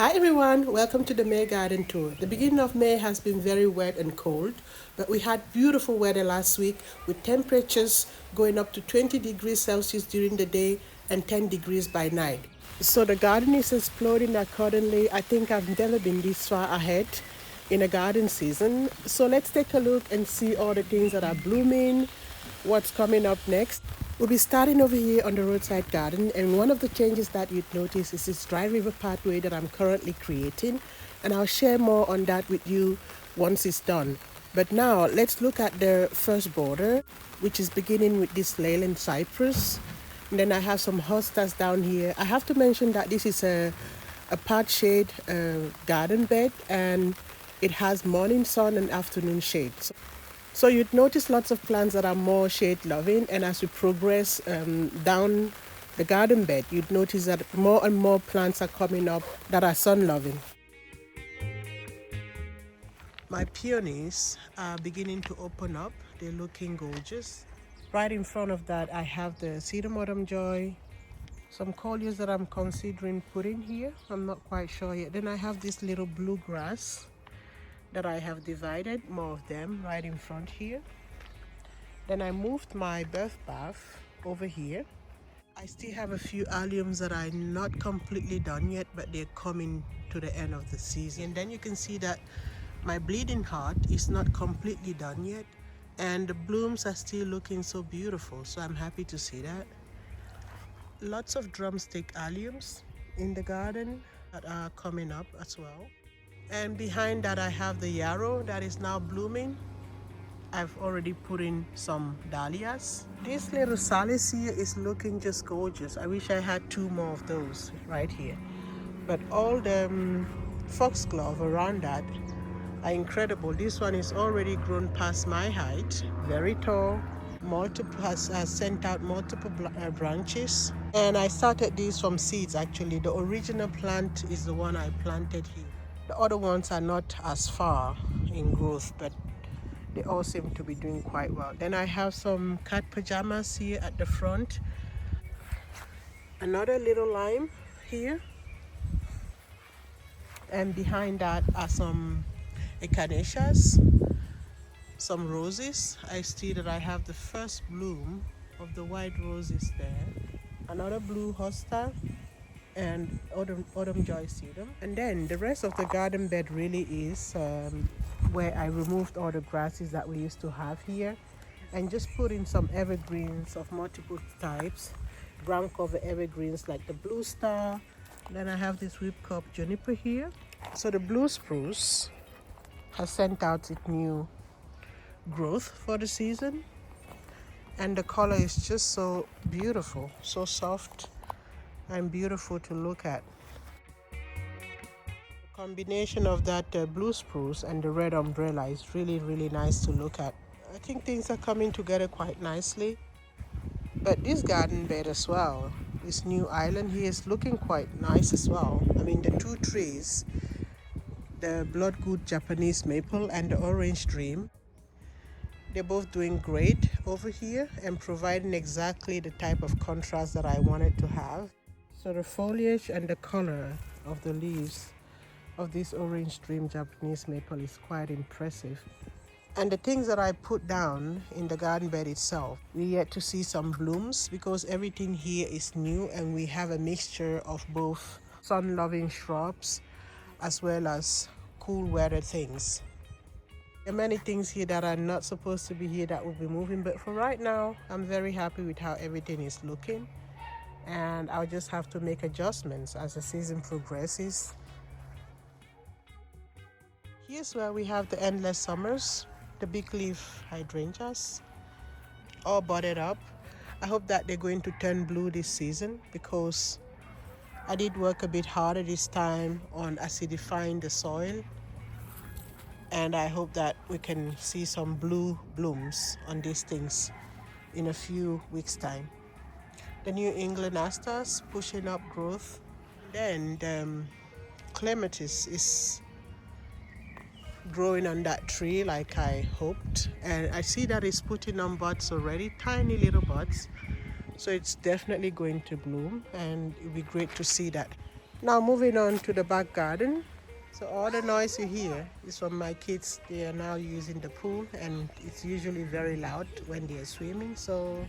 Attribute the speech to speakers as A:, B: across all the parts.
A: Hi everyone, welcome to the May Garden Tour. The beginning of May has been very wet and cold, but we had beautiful weather last week with temperatures going up to 20 degrees Celsius during the day and 10 degrees by night. So the garden is exploding accordingly. I think I've never been this far ahead in a garden season. So let's take a look and see all the things that are blooming, what's coming up next. We'll be starting over here on the roadside garden, and one of the changes that you'd notice is this dry river pathway that I'm currently creating, and I'll share more on that with you once it's done. But now let's look at the first border, which is beginning with this Leyland cypress. And then I have some hostas down here. I have to mention that this is a part shade garden bed, and it has morning sun and afternoon shade. So you'd notice lots of plants that are more shade loving, and as we progress down the garden bed, you'd notice that more and more plants are coming up that are sun loving. My peonies are beginning to open up. They're looking gorgeous. Right in front of that, I have the sedum autumn joy, some coleus that I'm considering putting here. I'm not quite sure yet. Then I have this little bluegrass that I have divided, more of them right in front here. Then I moved my birth bath over here. I still have a few alliums that are not completely done yet, but they're coming to the end of the season. And then you can see that my bleeding heart is not completely done yet, and the blooms are still looking so beautiful, so I'm happy to see that. Lots of drumstick alliums in the garden that are coming up as well. And behind that I have the yarrow that is now blooming. I've already put in some dahlias. This little salix here is looking just gorgeous. I wish I had two more of those right here. But all the foxglove around that are incredible. This one is already grown past my height, very tall. Has sent out multiple branches. And I started these from seeds actually. The original plant is the one I planted here. The other ones are not as far in growth, but they all seem to be doing quite well. Then I have some cat pajamas here at the front. Another little lime here. And behind that are some echinaceas, some roses. I see that I have the first bloom of the white roses there. Another blue hosta and autumn joy sedum. And then the rest of the garden bed really is where I removed all the grasses that we used to have here and just put in some evergreens of multiple types, brown cover evergreens like the blue star. Then I have this whip cup juniper here. So the blue spruce has sent out its new growth for the season, and the color is just so beautiful, so soft and beautiful to look at. The combination of that blue spruce and the red umbrella is really nice to look at. I think things are coming together quite nicely. But this garden bed as well, this new island here is looking quite nice as well. I mean, the two trees, the bloodgood Japanese maple and the orange dream, they're both doing great over here and providing exactly the type of contrast that I wanted to have. So the foliage and the color of the leaves of this orange dream Japanese maple is quite impressive. And the things that I put down in the garden bed itself, we yet to see some blooms because everything here is new, and we have a mixture of both sun-loving shrubs as well as cool weather things. There are many things here that are not supposed to be here that will be moving, but for right now, I'm very happy with how everything is looking. And I'll just have to make adjustments as the season progresses. Here's where we have the endless summers, the big leaf hydrangeas, all budded up. I hope that they're going to turn blue this season because I did work a bit harder this time on acidifying the soil, and I hope that we can see some blue blooms on these things in a few weeks' time. The New England asters pushing up growth. Then the clematis is growing on that tree like I hoped, and I see that it's putting on buds already, tiny little buds. So it's definitely going to bloom, and it'll be great to see that. Now moving on to the back garden. So all the noise you hear is from my kids. They are now using the pool and it's usually very loud when they are swimming. So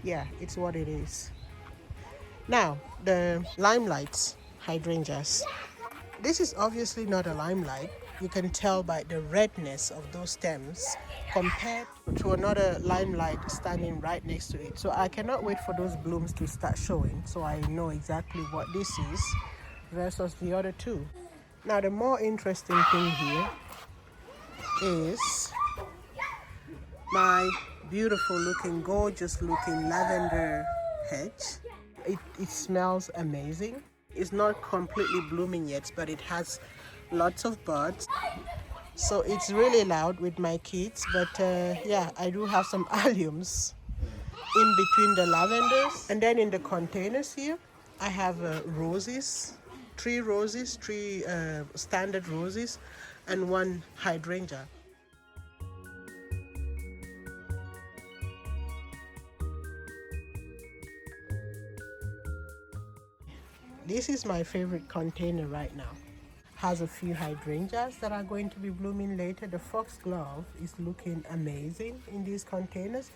A: yeah, it's what it is. Now, the limelights, hydrangeas. This is obviously not a limelight. You can tell by the redness of those stems compared to another limelight standing right next to it. So I cannot wait for those blooms to start showing so I know exactly what this is versus the other two. Now the more interesting thing here is my beautiful looking, gorgeous looking lavender hedge. It smells amazing. It's not completely blooming yet, but it has lots of buds. So it's really loud with my kids, but yeah, I do have some alliums in between the lavenders. And then in the containers here, I have roses, three standard roses, and one hydrangea. This is my favorite container right now. Has a few hydrangeas that are going to be blooming later. The foxglove is looking amazing in these containers.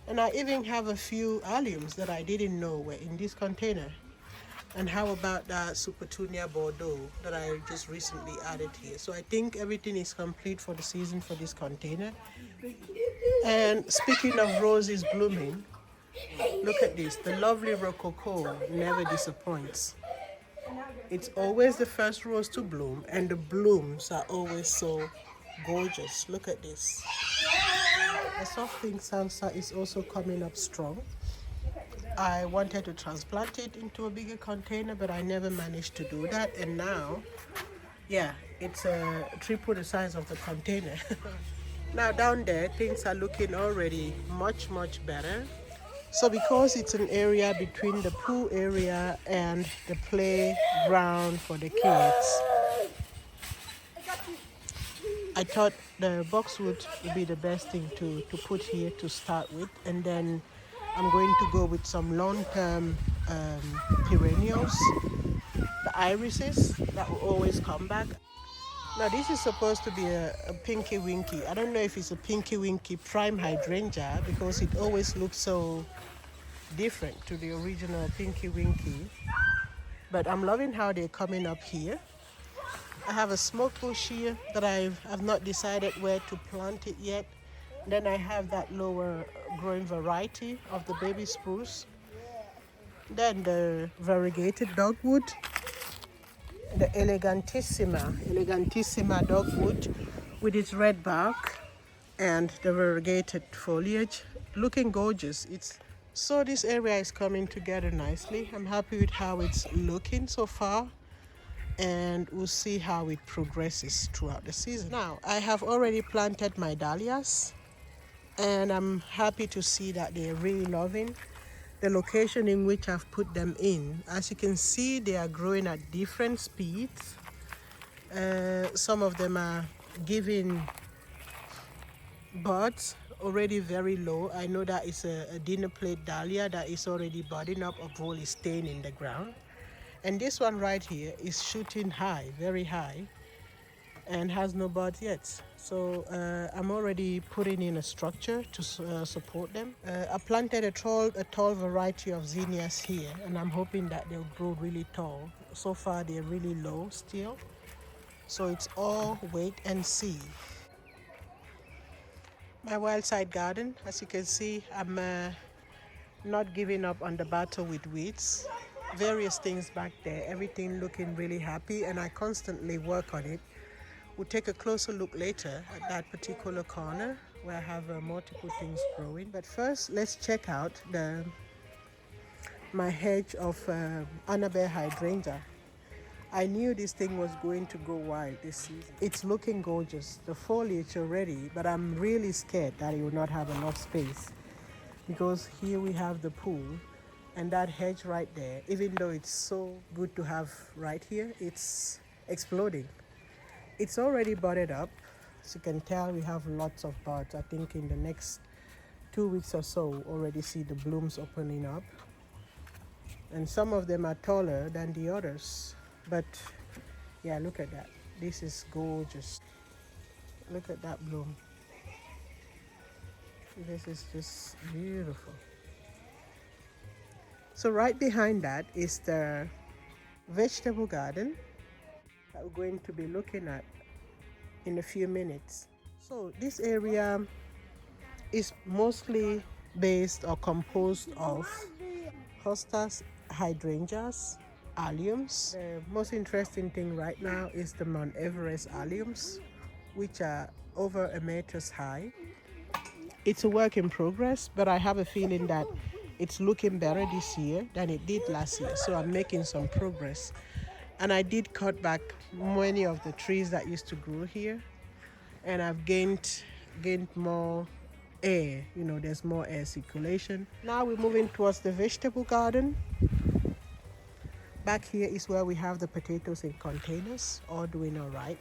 A: And I even have a few alliums that I didn't know were in this container. And how about that Supertunia Bordeaux that I just recently added here? So I think everything is complete for the season for this container. And speaking of roses blooming, look at this. The lovely Rococo never disappoints. It's always the first rose to bloom, and the blooms are always so gorgeous. Look at this. The soft pink salsa is also coming up strong. I wanted to transplant it into a bigger container, but I never managed to do that. And now, yeah, it's triple the size of the container. Now down there, things are looking already much, much better. So because it's an area between the pool area and the playground for the kids, I thought the boxwood would be the best thing to put here to start with. And then I'm going to go with some long-term perennials, the irises that will always come back. Now this is supposed to be a Pinky Winky. I don't know if it's a Pinky Winky prime hydrangea because it always looks so different to the original Pinky Winky. But I'm loving how they're coming up here. I have a smoke bush here that I've not decided where to plant it yet. Then I have that lower growing variety of the baby spruce. Then the variegated dogwood, the elegantissima dogwood with its red bark and the variegated foliage, looking gorgeous. So this area is coming together nicely. I'm happy with how it's looking so far, and we'll see how it progresses throughout the season. Now, I have already planted my dahlias, and I'm happy to see that they're really loving the location in which I've put them in. As you can see, they are growing at different speeds. Some of them are giving buds already very low. I know that is a dinner plate dahlia that is already budding up, a ball is staying in the ground. And this one right here is shooting high, very high, and has no buds yet. So I'm already putting in a structure to support them. I planted a tall variety of zinnias here, and I'm hoping that they'll grow really tall. So far they're really low still. So it's all wait and see. My Wildside garden, as you can see, I'm not giving up on the battle with weeds. Various things back there, everything looking really happy, and I constantly work on it. We'll take a closer look later at that particular corner where I have multiple things growing. But first, let's check out my hedge of Annabelle hydrangea. I knew this thing was going to go wild this season. It's looking gorgeous, the foliage already, but I'm really scared that it will not have enough space because here we have the pool and that hedge right there, even though it's so good to have right here, it's exploding. It's already budded up. As you can tell, we have lots of buds. I think in the next 2 weeks or so, already see the blooms opening up. And some of them are taller than the others. But yeah, look at that. This is gorgeous. Look at that bloom. This is just beautiful. So right behind that is the vegetable garden that we're going to be looking at in a few minutes. So this area is mostly based or composed of hostas, hydrangeas, alliums. The most interesting thing right now is the Mount Everest alliums, which are over a meter's high. It's a work in progress, but I have a feeling that it's looking better this year than it did last year. So I'm making some progress. And I did cut back many of the trees that used to grow here. And I've gained more air. You know, there's more air circulation. Now we're moving towards the vegetable garden. Back here is where we have the potatoes in containers, all doing all right.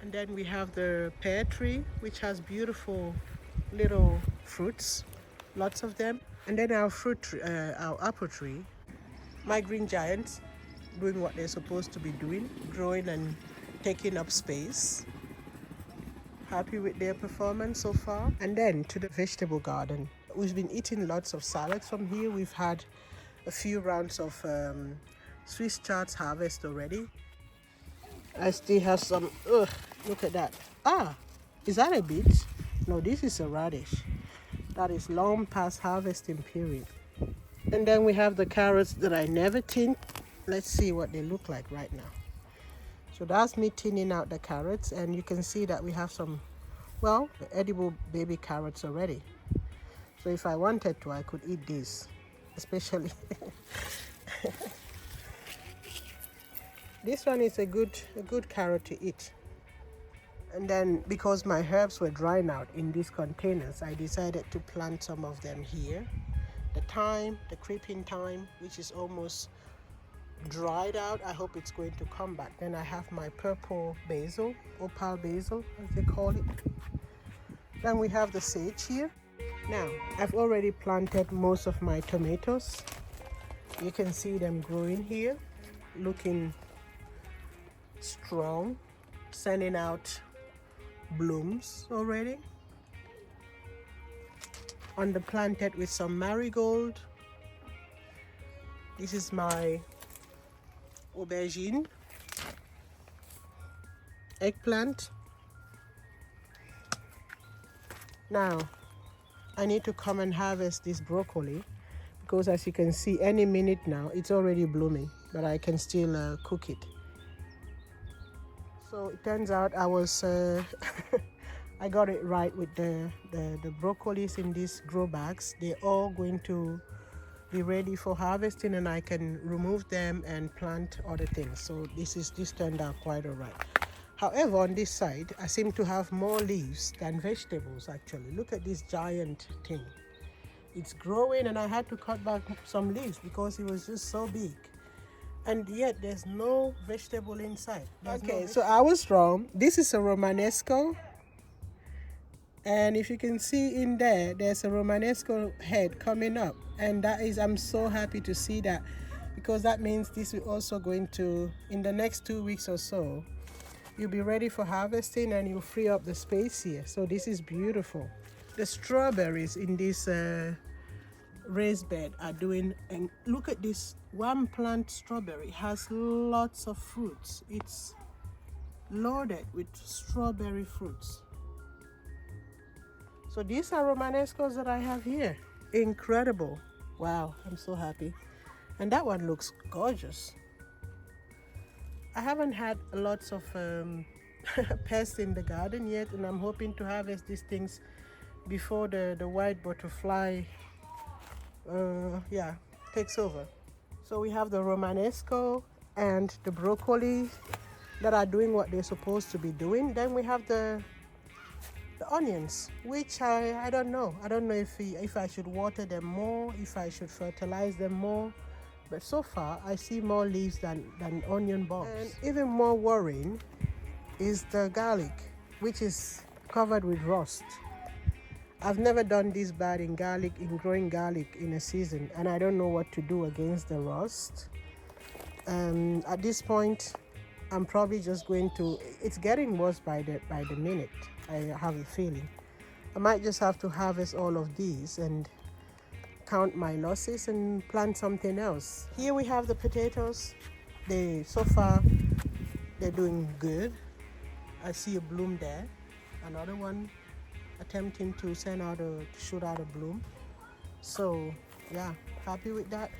A: And then we have the pear tree, which has beautiful little fruits, lots of them. And then our our apple tree, my green giants, doing what they're supposed to be doing, growing and taking up space. Happy with their performance so far. And then to the vegetable garden. We've been eating lots of salads from here. We've had a few rounds of Swiss chard harvest already. I still have some. Look at that. Is that a beet? No, this is a radish. That is long past harvesting period. And then we have the carrots that I never tinned. Let's see what they look like right now. So that's me tinning out the carrots, and you can see that we have some, well, edible baby carrots already. So if I wanted to, I could eat these, especially. This one is a good carrot to eat. And then because my herbs were drying out in these containers, I decided to plant some of them here. The thyme, the creeping thyme, which is almost dried out. I hope it's going to come back. Then I have my purple basil, opal basil as they call it. Then we have the sage here. Now I've already planted most of my tomatoes. You can see them growing here, looking strong, sending out blooms already. Underplanted with some marigold. This is my aubergine, eggplant. Now I need to come and harvest this broccoli because, as you can see, any minute now it's already blooming, but I can still cook it. So it turns out I was I got it right with the broccolis in these grow bags. They're all going to be ready for harvesting, and I can remove them and plant other things. So this turned out quite all right. However, on this side, I seem to have more leaves than vegetables actually. Look at this giant thing. It's growing, and I had to cut back some leaves because it was just so big. And yet there's no vegetable inside. So I was wrong. This is a Romanesco. And if you can see in there, there's a Romanesco head coming up. And that is, I'm so happy to see that, because that means this is also going to, in the next 2 weeks or so, you'll be ready for harvesting and you'll free up the space here. So this is beautiful. The strawberries in this raised bed are doing, and look at this one plant strawberry has lots of fruits. It's loaded with strawberry fruits. So these are Romanescos that I have here. Incredible. Wow, I'm so happy. And that one looks gorgeous. I haven't had lots of pests in the garden yet, and I'm hoping to harvest these things before the white butterfly takes over. So we have the Romanesco and the broccoli that are doing what they're supposed to be doing. Then we have the onions, which I don't know. I don't know if I should water them more, if I should fertilize them more. But so far, I see more leaves than onion bulbs. And even more worrying is the garlic, which is covered with rust. I've never done this bad in growing garlic in a season, and I don't know what to do against the rust. At this point, I'm probably just going to, it's getting worse by the minute, I have a feeling. I might just have to harvest all of these and count my losses and plant something else. Here we have the potatoes. So far they're doing good. I see a bloom there. Another one attempting to shoot out a bloom. So yeah, happy with that.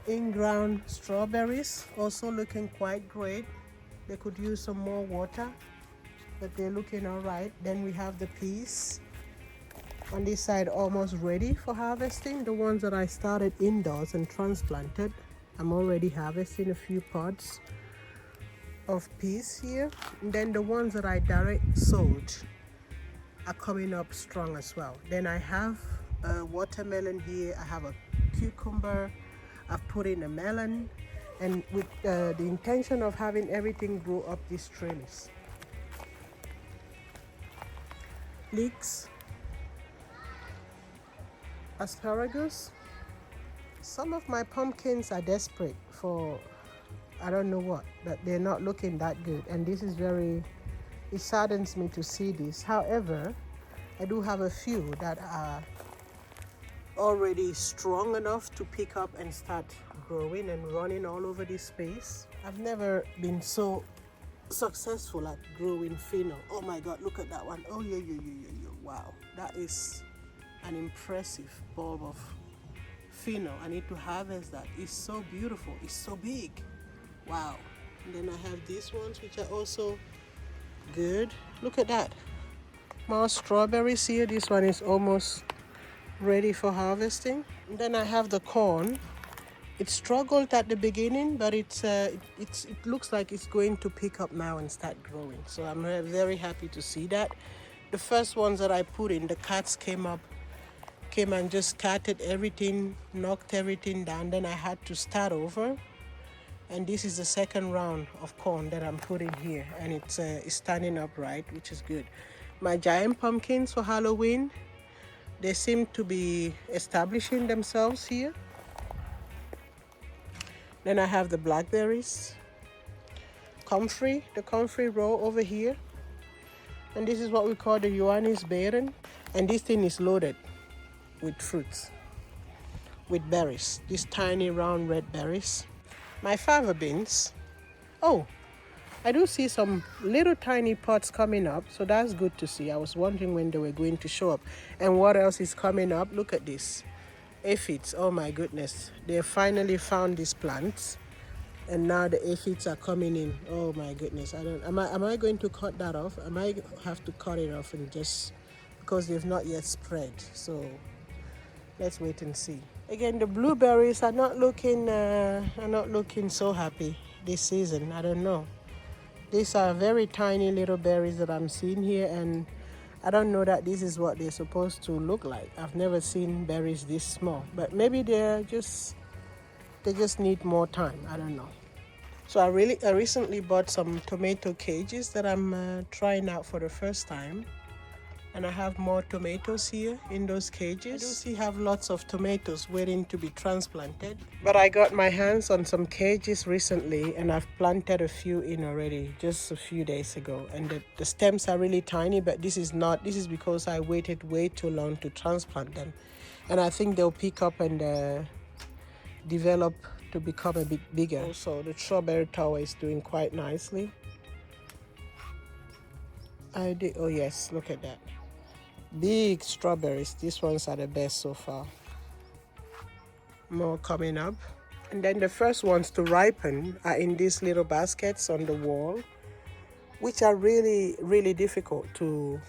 A: In-ground strawberries also looking quite great. They could use some more water, but they're looking all right. Then we have the peas on this side, almost ready for harvesting. The ones that I started indoors and transplanted, I'm already harvesting a few pods of peas here. And then the ones that I direct sowed are coming up strong as well. Then I have a watermelon here. I have a cucumber. I've put in a melon, and with the intention of having everything grow up these trellis. Leeks, asparagus. Some of my pumpkins are desperate for I don't know what, but they're not looking that good, and this is it saddens me to see this. However, I do have a few that are already strong enough to pick up and start growing and running all over this space. I've never been so successful at growing fennel. Oh my god, look at that one. Oh yeah. Wow, that is an impressive bulb of fennel. I need to harvest that. It's so beautiful. It's so big. Wow. And then I have these ones which are also good. Look at that. More strawberries here. This one is almost ready for harvesting. And then I have the corn. It struggled at the beginning, but it looks like it's going to pick up now and start growing. So I'm very happy to see that. The first ones that I put in, the cats came and just carted everything, knocked everything down. Then I had to start over. And this is the second round of corn that I'm putting here, and it's standing upright, which is good. My giant pumpkins for Halloween, they seem to be establishing themselves here. Then I have the blackberries, the comfrey row over here. And this is what we call the Johannisbeeren. And this thing is loaded with fruits, with berries, these tiny round red berries. My fava beans. Oh, I do see some little tiny pods coming up, so that's good to see. I was wondering when they were going to show up. And what else is coming up? Look at this. Aphids. Oh my goodness. They finally found these plants, and now the aphids are coming in. Oh my goodness. Am I going to cut that off? I might have to cut it off and just because they've not yet spread. So let's wait and see. Again, the blueberries are not looking so happy this season. I don't know. These are very tiny little berries that I'm seeing here, and I don't know that this is what they're supposed to look like. I've never seen berries this small, but maybe they just need more time. I don't know. So I recently bought some tomato cages that I'm trying out for the first time. And I have more tomatoes here in those cages. I do have lots of tomatoes waiting to be transplanted. But I got my hands on some cages recently, and I've planted a few in already just a few days ago. And the stems are really tiny, but this is because I waited way too long to transplant them. And I think they'll pick up and develop to become a bit bigger. Also, the strawberry tower is doing quite nicely. Oh yes, look at that. Big strawberries. These ones are the best so far. More coming up. And then the first ones to ripen are in these little baskets on the wall, which are really, really difficult to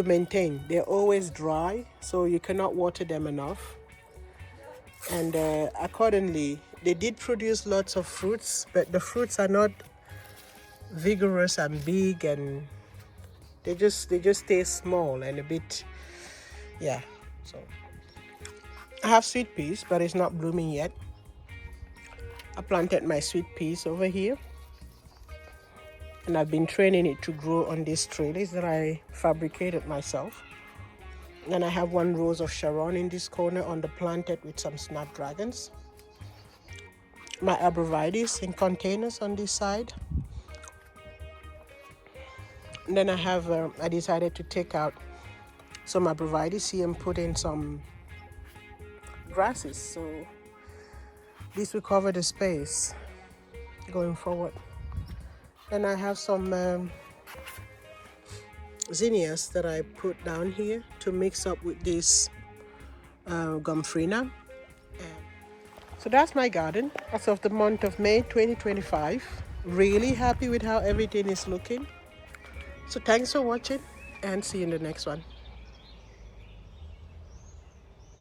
A: maintain. They're always dry, so you cannot water them enough. And accordingly, they did produce lots of fruits, but the fruits are not vigorous and big, and they just stay small and a bit, yeah. So I have sweet peas, but it's not blooming yet. I planted my sweet peas over here, and I've been training it to grow on these trays that I fabricated myself. Then I have one rose of Sharon in this corner on the planted with some snapdragons. my arborvitaes in containers on this side. And then I decided to take out some arborvitaes here and put in some grasses. So this will cover the space going forward. Then I have some zinnias that I put down here to mix up with this gomphrena. So that's my garden as of the month of May 2025. Really happy with how everything is looking. So thanks for watching and see you in the next one.